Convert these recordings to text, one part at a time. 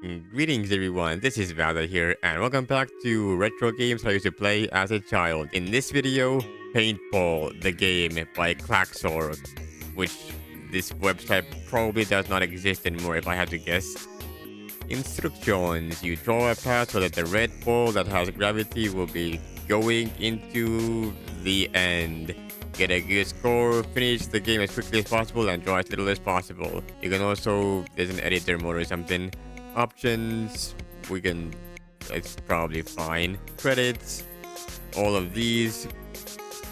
Greetings everyone, this is Valor here and welcome back to Retro Games I used to play as a child. In this video, Paintball, the game by Claxor, which this website probably does not exist anymore if I had to guess. Instructions: you draw a path so that the red ball that has gravity will be going into the end. Get a good score, finish the game as quickly as possible, and draw as little as possible. You can also, there's an editor mode or something. Options, we can, it's probably fine. Credits, all of these.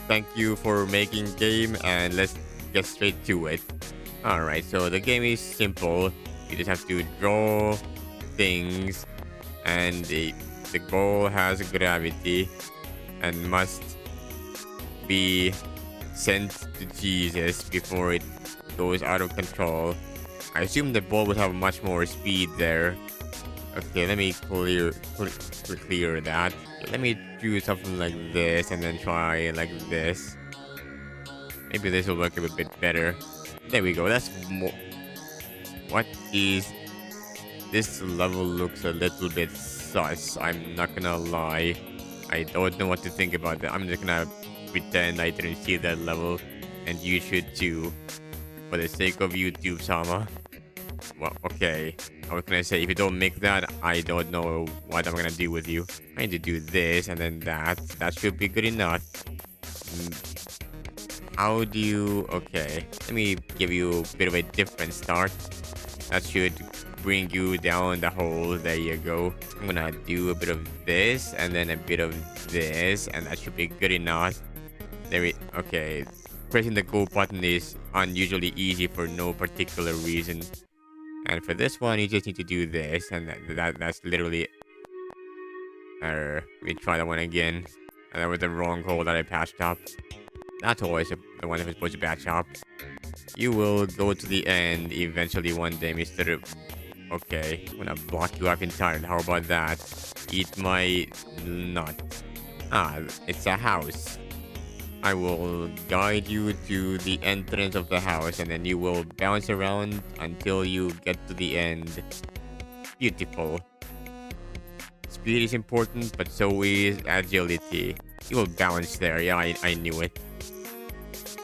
Thank you for making game, and let's get straight to it. Alright, so the game is simple. You just have to draw things, and the ball has gravity and must be sent to Jesus before it goes out of control. I assume the ball would have much more speed there. Okay, let me clear that. Let me do something like this and then try like this. Maybe this will work a bit better. There we go. That's more. What is this level? Looks a little bit sus. I'm not gonna lie. I don't know what to think about that. I'm just gonna pretend I didn't see that level, and you should too, for the sake of YouTube, Sama. Well, okay. I was gonna say, if you don't make that, I don't know what I'm gonna do with you. I need to do this and then that. That should be good enough. How do you... Okay. Let me give you a bit of a different start. That should bring you down the hole. There you go. I'm gonna do a bit of this and then a bit of this, and that should be good enough. Okay. Pressing the go button is unusually easy for no particular reason. And for this one, you just need to do this, and that's literally... Let me try that one again. And that was the wrong hole that I patched up. That's always the one that was supposed to patch up. You will go to the end eventually one day, Mr. Okay, I'm gonna block you up entirely. How about that? Eat my nut. Ah, it's a house. I will guide you to the entrance of the house, and then you will bounce around until you get to the end. Beautiful. Speed is important, but so is agility. You will bounce there. Yeah, I knew it.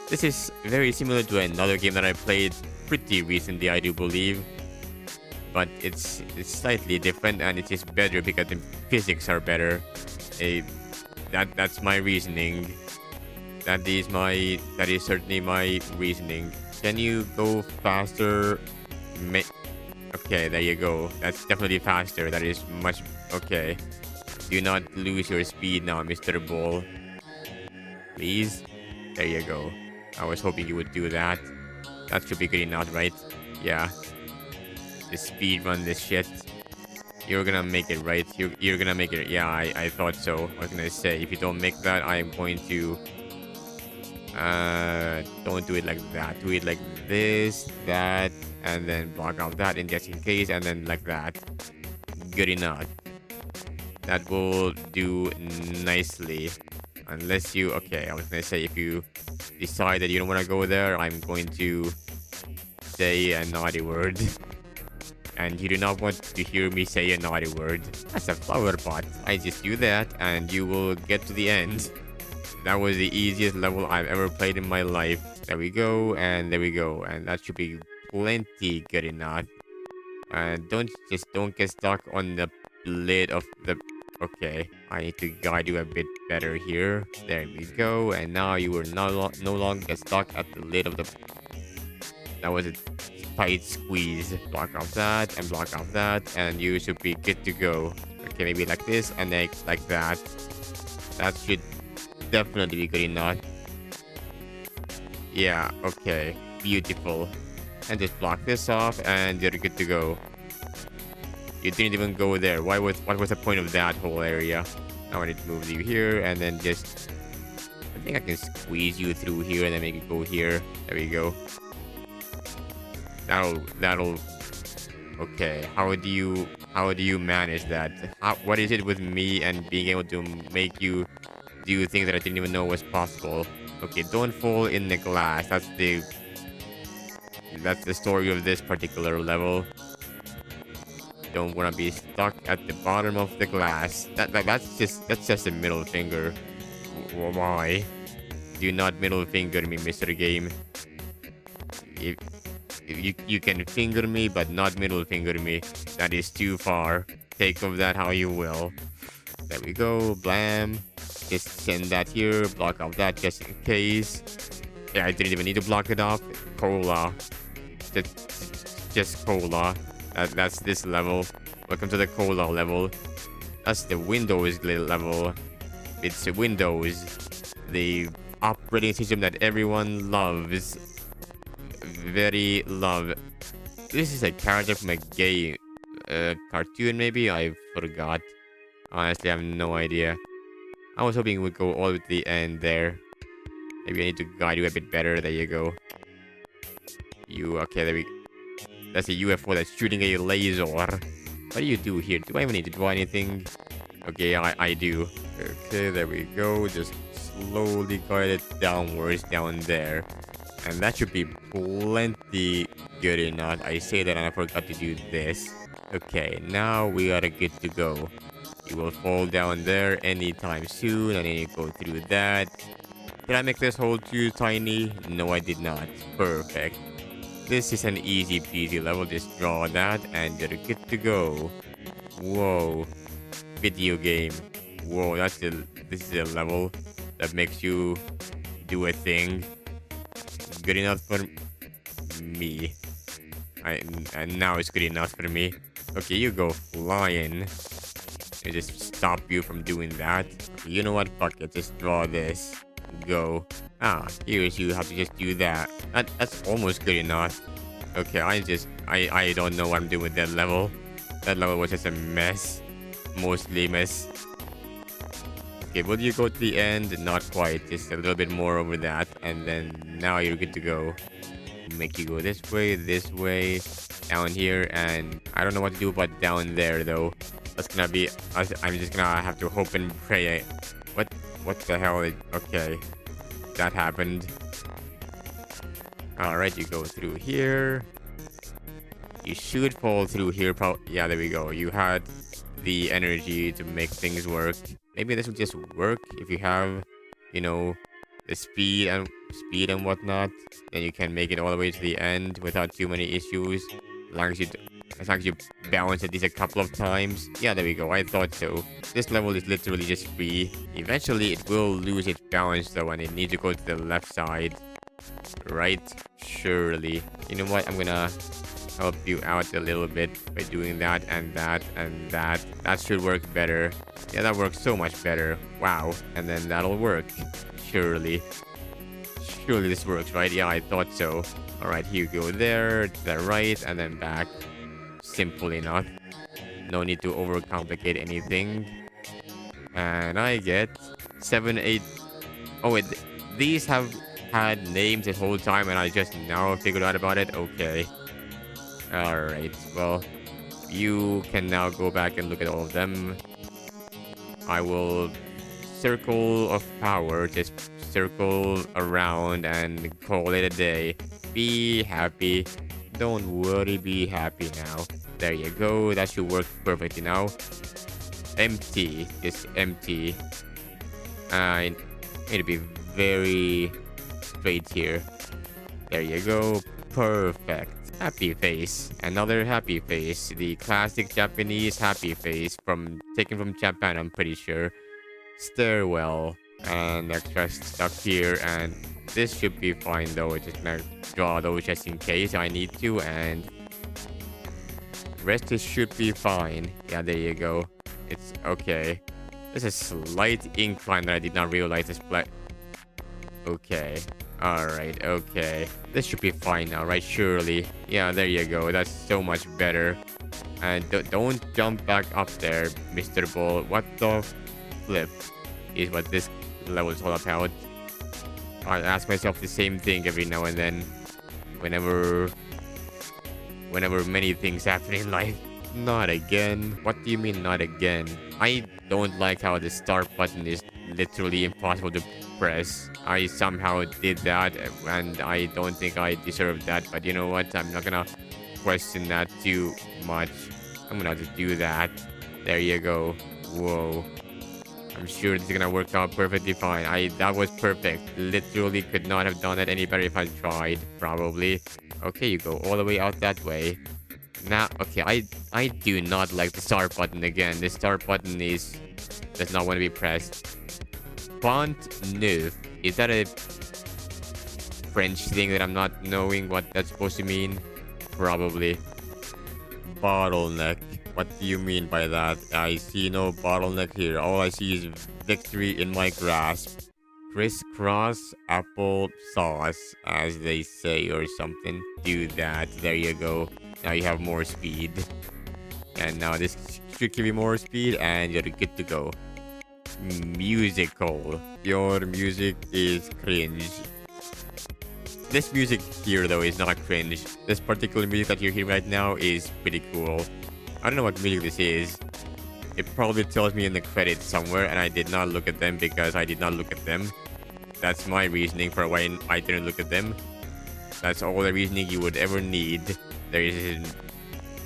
This is very similar to another game that I played pretty recently, I do believe. But it's slightly different, and it is better because the physics are better. That's my reasoning. That is certainly my reasoning. Can you go faster? Okay, there you go. That's definitely faster. That is much... Okay. Do not lose your speed now, Mr. Ball. Please? There you go. I was hoping you would do that. That should be good enough, right? Yeah. The speed run this shit. You're gonna make it, right? You're gonna make it. Yeah, I thought so. I was gonna say, if you don't make that, I'm going to... don't do it like that. Do it like this, that, and then block out that in just in case, and then like that. Good enough. That will do nicely. Unless you... Okay, I was gonna say, if you decide that you don't want to go there, I'm going to say a naughty word. And you do not want to hear me say a naughty word. That's a flower pot. I just do that, and you will get to the end. That was the easiest level I've ever played in my life. There we go, and there we go. And that should be plenty good enough. And don't get stuck on the lid of the... Okay, I need to guide you a bit better here. There we go. And now you will no longer get stuck at the lid of the... That was a tight squeeze. Block off that, and block off that, and you should be good to go. Okay, maybe like this, and then like that. That should definitely be good enough. Yeah, okay. Beautiful. And just block this off, and you're good to go. You didn't even go there. What was the point of that whole area? Now I need to move you here, and then just... I think I can squeeze you through here, and then make it go here. There we go. That'll... Okay, how do you manage that? What is it with me and being able to make you do things that I didn't even know was possible? Okay, don't fall in the glass. That's the story of this particular level. don't want to be stuck at the bottom of the glass. That's just a middle finger. Why? Do not middle finger me, Mr. Game. If, if you can finger me, but not middle finger me. That is too far. Take of that how you will. There we go. Blam. Just send that here. Block off that just in case. Yeah, I didn't even need to block it off. Cola. Just cola. That's this level. Welcome to the cola level. That's the Windows level. It's Windows. The operating system that everyone loves. Very love. This is a character from a game. Cartoon maybe? I forgot. Honestly, I have no idea. I was hoping we'd go all the way to the end there. Maybe I need to guide you a bit better. There you go. Okay, there we. That's a UFO that's shooting a laser. What do you do here? Do I even need to draw anything? Okay, I do. Okay, there we go. Just slowly guide it downwards down there. And that should be plenty good enough. I say that and I forgot to do this. Okay, now we are good to go. You will fall down there anytime soon, and then you go through that. Did I make this hole too tiny? No, I did not. Perfect. This is an easy peasy level. Just draw that, and you're good to go. Whoa. Video game. Whoa, this is a level that makes you do a thing. Good enough for me. And now it's good enough for me. Okay, you go flying. I just stop you from doing that. You know what? Fuck it. Just draw this. Go. Here's you have to just do that. That's almost good enough. Okay, I don't know what I'm doing with that level. That level was just a mess. Mostly mess. Okay, will you go to the end? Not quite. Just a little bit more over that. And then now you're good to go. Make you go this way, down here, and I don't know what to do about down there though. That's gonna be. I'm just gonna have to hope and pray. What the hell? Okay, that happened. All right, you go through here. You should fall through here. Yeah, there we go. You had the energy to make things work. Maybe this will just work if you have, the speed and whatnot. Then you can make it all the way to the end without too many issues. As long as you balance it a couple of times. Yeah, there we go. I thought so. This level is literally just free. Eventually, it will lose its balance though, and it needs to go to the left side. Right? Surely. You know what? I'm gonna help you out a little bit by doing that and that and that. That should work better. Yeah, that works so much better. Wow. And then that'll work. Surely. Surely this works, right? Yeah, I thought so. Alright, here you go there, to the right, and then back. Simple enough. No need to overcomplicate anything. And I get 7, 8... Oh, wait. These have had names this whole time, and I just now figured out about it? Okay. Alright, well, you can now go back and look at all of them. I will circle of power, just circle around and call it a day. Be happy. Don't worry, be happy now. There you go, that should work perfectly now. Empty, just empty. I need to be very straight here. There you go, perfect. Happy face. Another happy face. The classic Japanese happy face taken from Japan, I'm pretty sure. Stairwell. And extra stuff here. And this should be fine though. Just gonna draw those just in case I need to. And rest should be fine. Yeah, there you go. It's okay. There's a slight incline that I did not realize is black. Okay. Alright, okay. This should be fine now, right? Surely. Yeah, there you go. That's so much better. And don't jump back up there, Mr. Ball. What the flip is what this level is all about. I ask myself the same thing every now and then. Whenever many things happen in life. Not again. What do you mean not again? I don't like how the start button is literally impossible to press. I somehow did that and I don't think I deserve that, but you know what? I'm not gonna question that too much. I'm gonna have to do that. There you go. Whoa. I'm sure this is gonna work out perfectly fine. That was perfect. Literally could not have done it any better if I tried, probably. Okay, you go all the way out that way. Now, okay, I do not like the start button again. The start button does not want to be pressed. Font neuf. Is that a French thing that I'm not knowing what that's supposed to mean? Probably. Bottleneck. What do you mean by that? I see no bottleneck here. All I see is victory in my grasp. Crisscross apple sauce, as they say, or something. Do that. There you go. Now you have more speed. And now this should give you more speed, and you're good to go. Musical. Your music is cringe. This music here, though, is not cringe. This particular music that you're hearing right now is pretty cool. I don't know what music this is. It probably tells me in the credits somewhere, and I did not look at them because I did not look at them. That's my reasoning for why I didn't look at them. That's all the reasoning you would ever need. There is...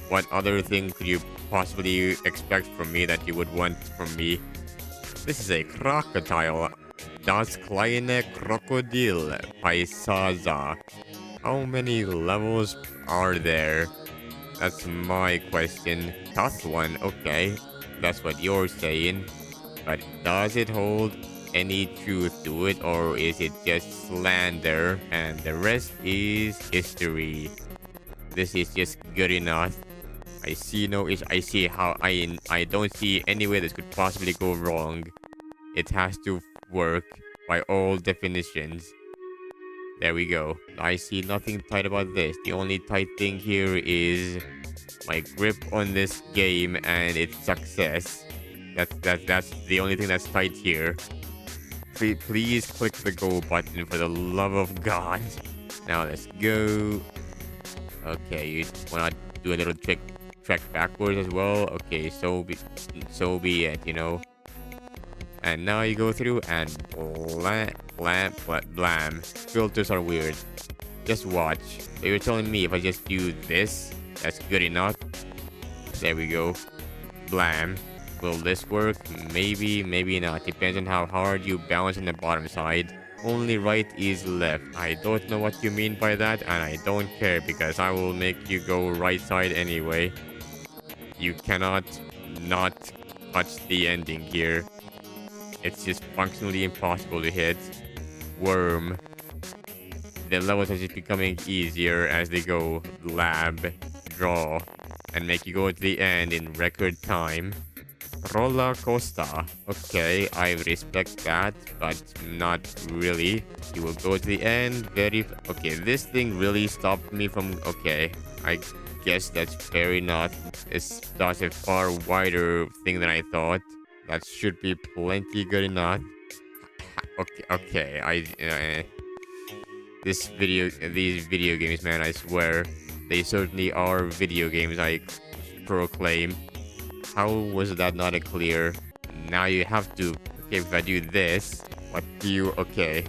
What other thing could you possibly expect from me that you would want from me? This is a crocodile. Das kleine Krokodil Paisaza. How many levels are there? That's my question. Tough one, okay. That's what you're saying. But does it hold any truth to it, or is it just slander and the rest is history? This is just good enough. I see no issue. I see how I don't see any way this could possibly go wrong. It has to work by all definitions. There we go. I see nothing tight about this. The only tight thing here is my grip on this game and its success. That's the only thing that's tight here. Please click the go button for the love of God. Now let's go. Okay, you wanna do a little trek backwards as well? Okay, so be it, you know. And now you go through and blam. Filters are weird. Just watch. So you're telling me if I just do this, that's good enough? There we go. Blam. Will this work? Maybe, maybe not. Depends on how hard you bounce on the bottom side. Only right is left. I don't know what you mean by that, and I don't care because I will make you go right side anyway. You cannot not touch the ending here. It's just functionally impossible to hit. Worm. The levels are just becoming easier as they go. Lab. Draw. And make you go to the end in record time. Roller coaster. Okay, I respect that, but not really. You will go to the end very... Okay, this thing really stopped me from... Okay, I guess that's fair enough. That's a far wider thing than I thought. That should be plenty good enough. Okay, these video games, man, I swear. They certainly are video games, I proclaim. How was that not a clear? Now you have to... Okay, if I do this, what do you... Okay.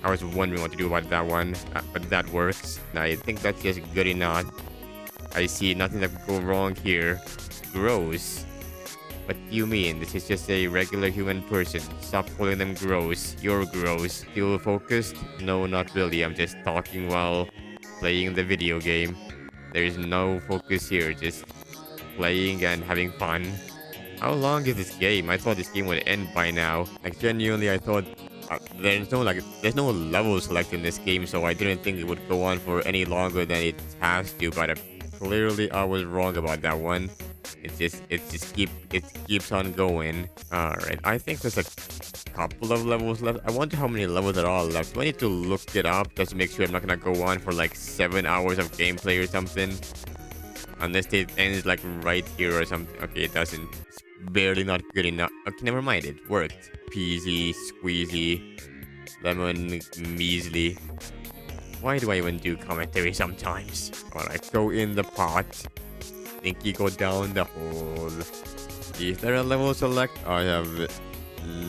I was wondering what to do about that one, but that works. Now, I think that's just good enough. I see nothing that could go wrong here. Gross. What do you mean? This is just a regular human person. Stop calling them gross. You're gross. Still focused? No, not really. I'm just talking while playing the video game. There's no focus here. Just playing and having fun. How long is this game? I thought this game would end by now. Like, genuinely, I thought there's no level select in this game, so I didn't think it would go on for any longer than it has to. But clearly, I was wrong about that one. It keeps on going. All right, I think there's a couple of levels left. I wonder how many levels there are left. Do I need to look it up just to make sure I'm not gonna go on for like 7 hours of gameplay or something? Unless it ends like right here or something. Okay, it doesn't. It's barely not good enough. Okay, never mind. It worked. Peasy, squeezy, lemon, measly. Why do I even do commentary sometimes? Alright, go in the pot. Think go down the hole. Is there a level select? I have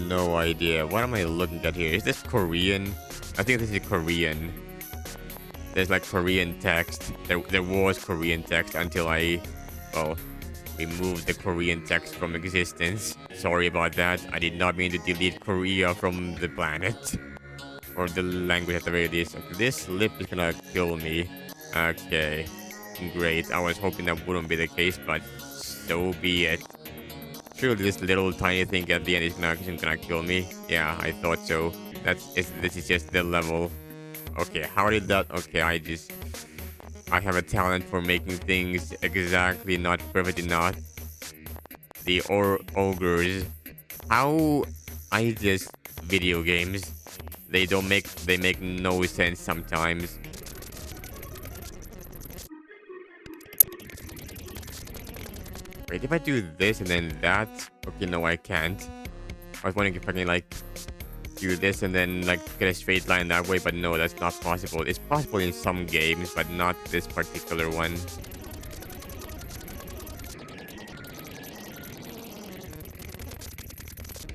no idea. What am I looking at here? Is this Korean? I think this is Korean. There's like Korean text. There was Korean text until we remove the Korean text from existence. Sorry about that. I did not mean to delete Korea from the planet. Or the language at the very least. Okay, this lip is gonna kill me. Okay. Great. I was hoping that wouldn't be the case, but so be it. Surely this little tiny thing at the end isn't gonna kill me. Yeah, I thought so. This is just the level. Okay, how did that? Okay, I have a talent for making things exactly not perfect enough. The ogres. How I just video games. They make no sense sometimes. Wait, if I do this and then that, okay, no, I can't. I was wondering if I can like do this and then like get a straight line that way, but no, that's not possible. It's possible in some games, but not this particular one.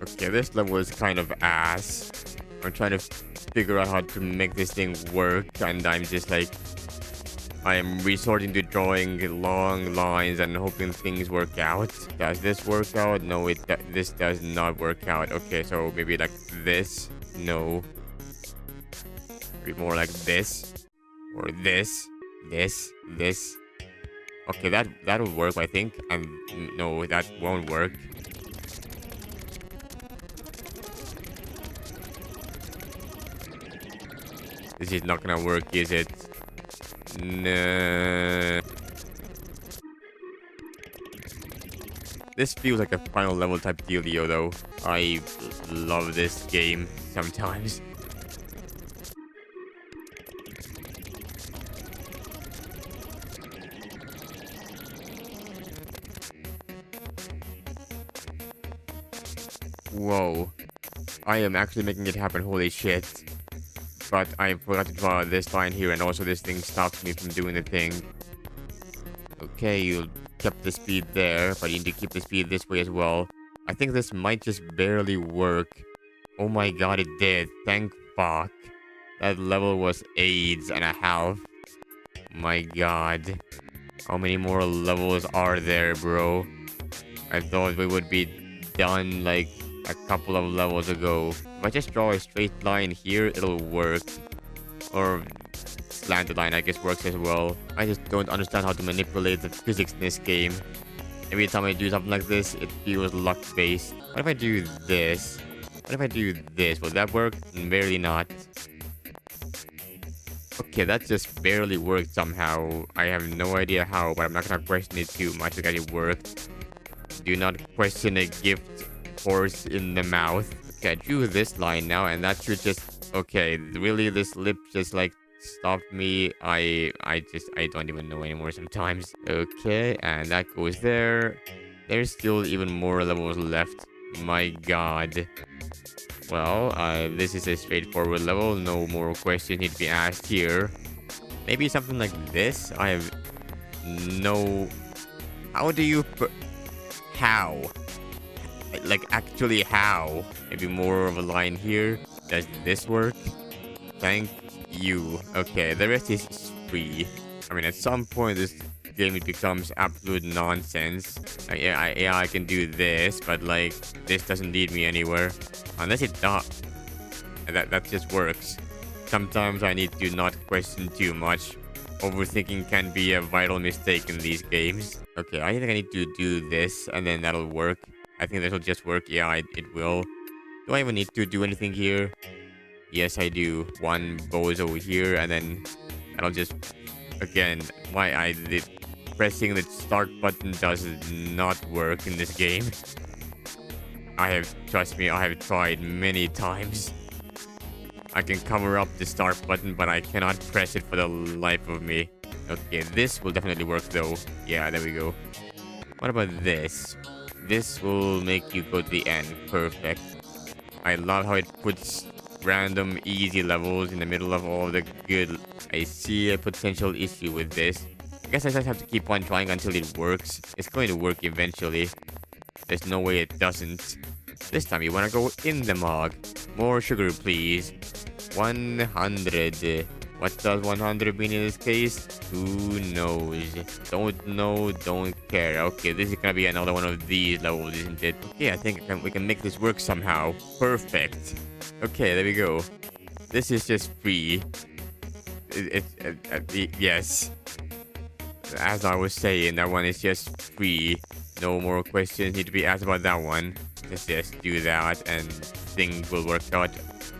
Okay, this level is kind of ass. I'm trying to figure out how to make this thing work, and I'm just like, I am resorting to drawing long lines and hoping things work out. Does this work out? No, this does not work out. Okay, so maybe like this. No. Maybe more like this. Or this. This. Okay, that'll work, I think. And no, that won't work. This is not gonna work, is it? No. This feels like a final level type dealio, though. I love this game sometimes. Whoa. I am actually making it happen, holy shit. But I forgot to draw this line here, and also this thing stops me from doing the thing. Okay, you kept the speed there, but you need to keep the speed this way as well. I think this might just barely work. Oh my god, it did. Thank fuck. That level was AIDS and a half. My god. How many more levels are there, bro? I thought we would be done like a couple of levels ago. If I just draw a straight line here, it'll work. Or slanted line, I guess, works as well. I just don't understand how to manipulate the physics in this game. Every time I do something like this, it feels luck-based. What if I do this? What if I do this? Will that work? Barely not. Okay, that just barely worked somehow. I have no idea how, but I'm not gonna question it too much because it worked. Do not question a gift horse in the mouth. Okay, I drew this line now, and that should just... Okay, really, this lip just like stopped me. I don't even know anymore sometimes. Okay, and that goes there. There's still even more levels left. My god. Well, this is a straightforward level. No more questions need to be asked here. Maybe something like this. I have no... How do you... How? Like, actually, how? Maybe more of a line here. Does this work? Thank you. Okay, the rest is free. I mean, at some point, this game it becomes absolute nonsense. Yeah, I can do this, but like, this doesn't lead me anywhere. Unless it does. That just works. Sometimes I need to not question too much. Overthinking can be a vital mistake in these games. Okay, I think I need to do this, and then that'll work. I think this will just work. Yeah, it will. Do I even need to do anything here? Yes, I do. One bozo here, and then that'll just... Again, pressing the start button does not work in this game. Trust me, I have tried many times. I can cover up the start button, but I cannot press it for the life of me. Okay, this will definitely work though. Yeah, there we go. What about this? This will make you go to the end. Perfect. I love how it puts random easy levels in the middle of all the good. I see a potential issue with this. I guess I just have to keep on trying until it works. It's going to work eventually. There's no way it doesn't. This time you want to go in the mug. More sugar, please. 100. What does 100 mean in this case? Who knows? Don't know, don't care. Okay, this is gonna be another one of these levels, isn't it? Okay, I think we can make this work somehow. Perfect. Okay, there we go. This is just free. Yes. As I was saying, that one is just free. No more questions need to be asked about that one. Let's just do that and things will work out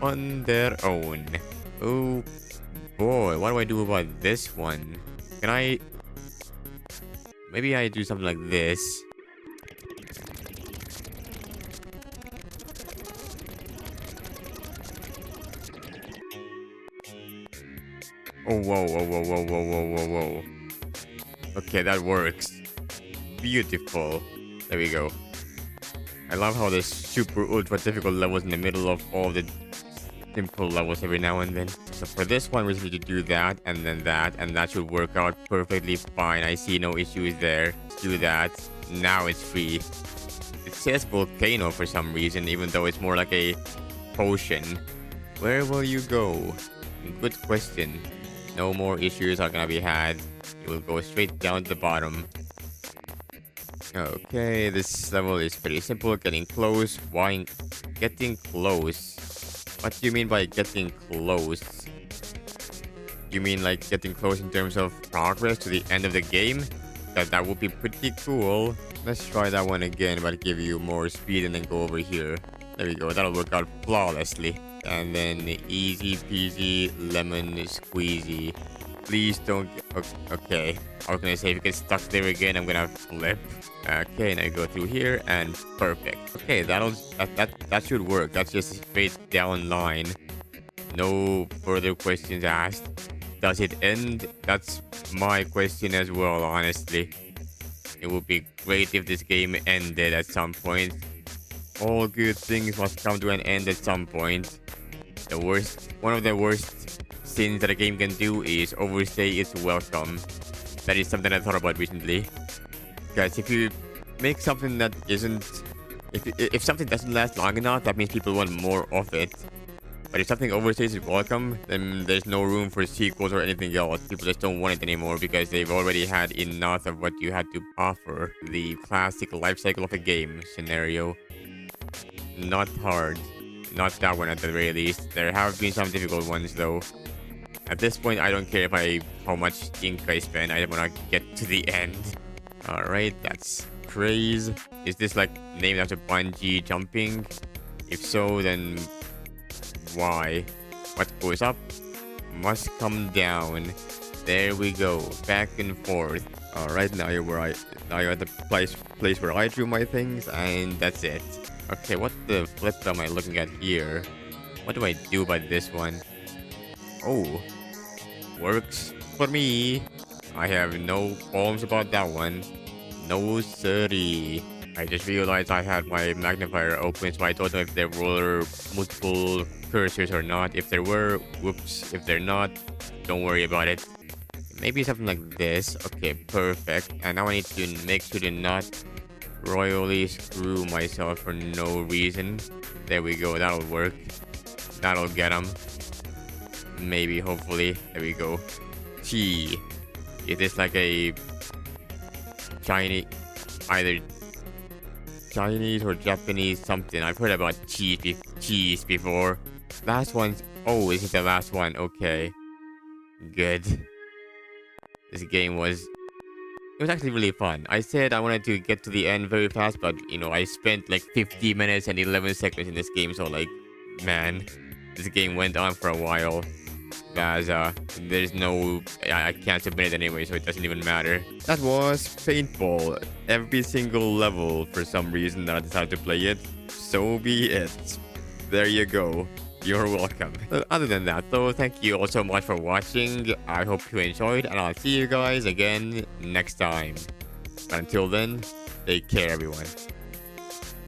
on their own. Oh boy, what do I do about this one? Can I... Maybe I do something like this. Oh, whoa, whoa, whoa, whoa, whoa, whoa, whoa, whoa. Okay, that works. Beautiful. There we go. I love how there's super ultra difficult levels in the middle of all the simple levels every now and then. So for this one, we just need to do that, and that should work out perfectly fine. I see no issues there. Let's do that. Now it's free. It says volcano for some reason, even though it's more like a potion. Where will you go? Good question. No more issues are gonna be had. You will go straight down to the bottom. Okay, this level is pretty simple. Getting close. Why getting close? What do you mean by getting close? You mean like getting close in terms of progress to the end of the game? That would be pretty cool. Let's try that one again, but give you more speed and then go over here. There we go. That'll work out flawlessly. And then easy peasy lemon squeezy. Please don't... Okay. I was gonna say, if you get stuck there again, I'm gonna flip. Okay, now you go through here, and perfect. Okay, that should work. That's just a straight down line. No further questions asked. Does it end? That's my question as well, honestly. It would be great if this game ended at some point. All good things must come to an end at some point. One of the worst sins that a game can do is overstay its welcome. That is something I thought about recently. Guys, if you make something that isn't... If something doesn't last long enough, that means people want more of it. But if something overstays its welcome, then there's no room for sequels or anything else. People just don't want it anymore because they've already had enough of what you had to offer. The classic life cycle of a game scenario. Not hard. Not that one at the very least. There have been some difficult ones though. At this point, I don't care how much ink I spend. I want to get to the end. Alright, that's craze. Is this like named after bungee jumping? If so, then why? What goes up must come down. There we go. Back and forth. Alright, now you're at the place where I drew my things, and that's it. Okay, what the flip am I looking at here? What do I do about this one? Oh, works for me. I have no qualms about that one. No siree. I just realized I had my magnifier open, so I don't know if there were multiple cursors or not. If there were, whoops. If they're not, don't worry about it. Maybe something like this. Okay, perfect. And now I need to make sure to not royally screw myself for no reason. There we go. That'll work. That'll get him. Maybe, hopefully. There we go. Chi. Is this like a either Chinese or Japanese something? I've heard about cheese before. Last one's... Oh, this is the last one. Okay. Good. This game was... It was actually really fun. I said I wanted to get to the end very fast, but, you know, I spent like 50 minutes and 11 seconds in this game, so, like, man, this game went on for a while. As, there's no... I can't submit it anyway, so it doesn't even matter. That was Paintball. Every single level, for some reason, I decided to play it. So be it. There you go. You're welcome. Other than that, though, thank you all so much for watching. I hope you enjoyed, and I'll see you guys again next time. But until then, take care, everyone.